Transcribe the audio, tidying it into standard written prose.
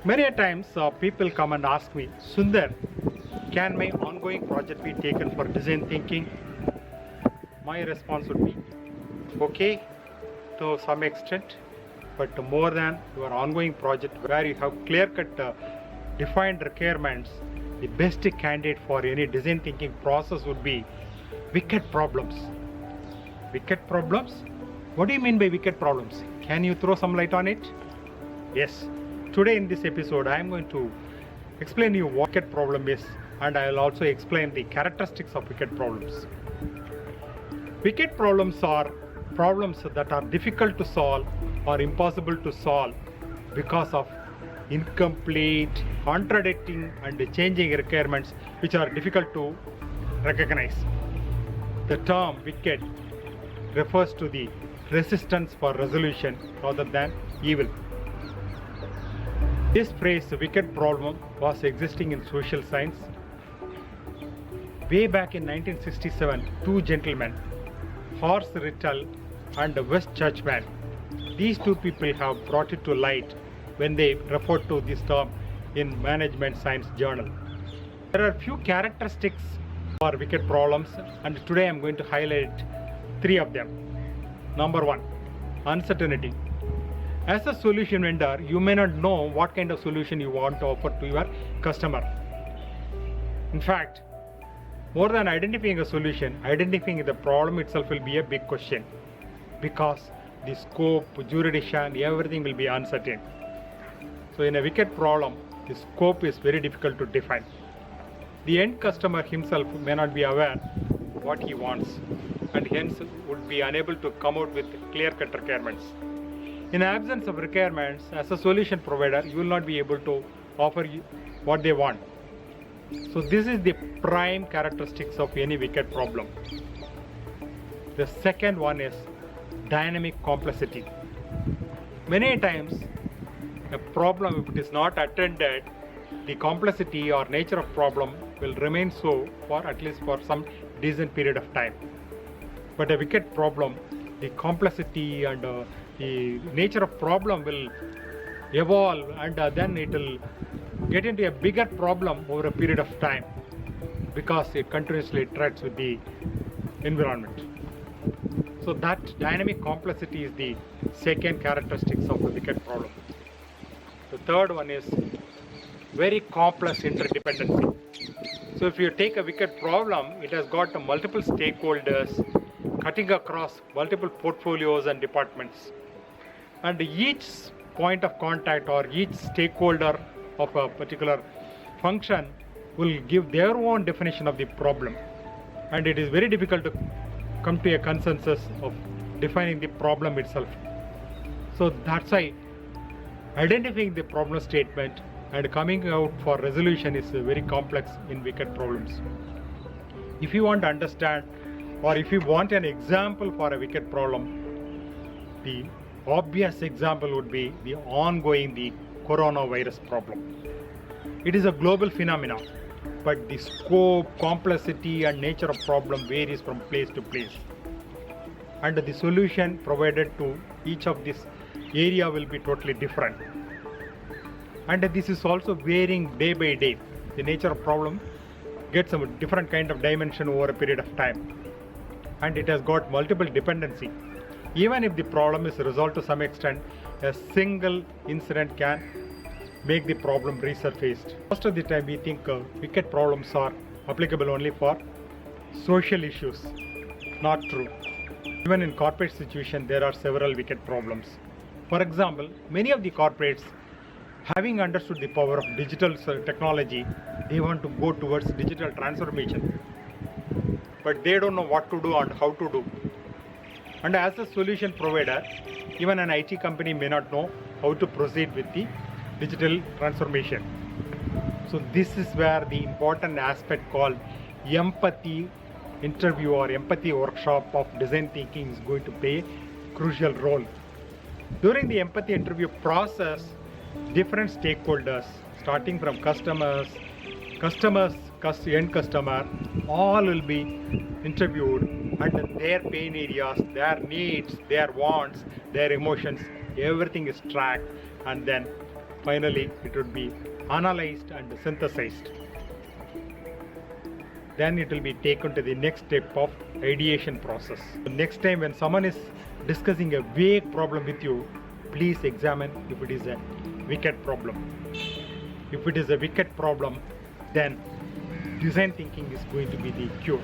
Many a times people come and ask me, Sundar, can my ongoing project be taken for design thinking? My response would be, okay, to some extent, but more than your ongoing project where you have clear-cut defined requirements, the best candidate for any design thinking process would be wicked problems. Wicked problems? What do you mean by wicked problems? Can you throw some light on it? Yes. Today in this episode, I am going to explain you what wicked problem is, and I will also explain the characteristics of wicked problems. Wicked problems are problems that are difficult to solve or impossible to solve because of incomplete, contradicting and changing requirements which are difficult to recognize. The term wicked refers to the resistance for resolution rather than evil. This phrase, wicked problem, was existing in social science. Way back in 1967, two gentlemen, Horst Rittel and West Churchman, these two people have brought it to light when they referred to this term in Management Science Journal. There are few characteristics for wicked problems, and today I am going to highlight three of them. Number one, uncertainty. As a solution vendor, you may not know what kind of solution you want to offer to your customer. In fact, more than identifying a solution, identifying the problem itself will be a big question because the scope, jurisdiction, everything will be uncertain. So in a wicked problem, the scope is very difficult to define. The end customer himself may not be aware what he wants and hence would be unable to come out with clear-cut requirements. In absence of requirements, as a solution provider, you will not be able to offer what they want. So this is the prime characteristics of any wicked problem. The second one is dynamic complexity. Many times, a problem, if it is not attended, the complexity or nature of problem will remain so for at least for some decent period of time. But a wicked problem, the complexity and the nature of problem will evolve, and then it will get into a bigger problem over a period of time because it continuously interacts with the environment. So that dynamic complexity is the second characteristics of a wicked problem. The third one is very complex interdependency. So if you take a wicked problem, it has got multiple stakeholders cutting across multiple portfolios and departments. And each point of contact or each stakeholder of a particular function will give their own definition of the problem. And it is very difficult to come to a consensus of defining the problem itself. So that's why identifying the problem statement and coming out for resolution is very complex in wicked problems. If you want to understand or if you want an example for a wicked problem, the obvious example would be the coronavirus problem. It is a global phenomenon, but the scope, complexity and nature of problem varies from place to place. And the solution provided to each of this area will be totally different. And this is also varying day by day. The nature of problem gets a different kind of dimension over a period of time. And it has got multiple dependency. Even if the problem is resolved to some extent, a single incident can make the problem resurfaced. Most of the time we think wicked problems are applicable only for social issues. Not true. Even in corporate situation, there are several wicked problems. For example, many of the corporates, having understood the power of digital technology, they want to go towards digital transformation. But they don't know what to do and how to do. And as a solution provider, even an IT company may not know how to proceed with the digital transformation. So this is where the important aspect called empathy interview or empathy workshop of design thinking is going to play a crucial role. During the empathy interview process, different stakeholders, starting from customers, end customer, all will be interviewed, and their pain areas, their needs, their wants, their emotions, everything is tracked, and then finally it would be analyzed and synthesized. Then it will be taken to the next step of ideation process. Next time when someone is discussing a vague problem with you, please examine if it is a wicked problem. If it is a wicked problem, then design thinking is going to be the cure.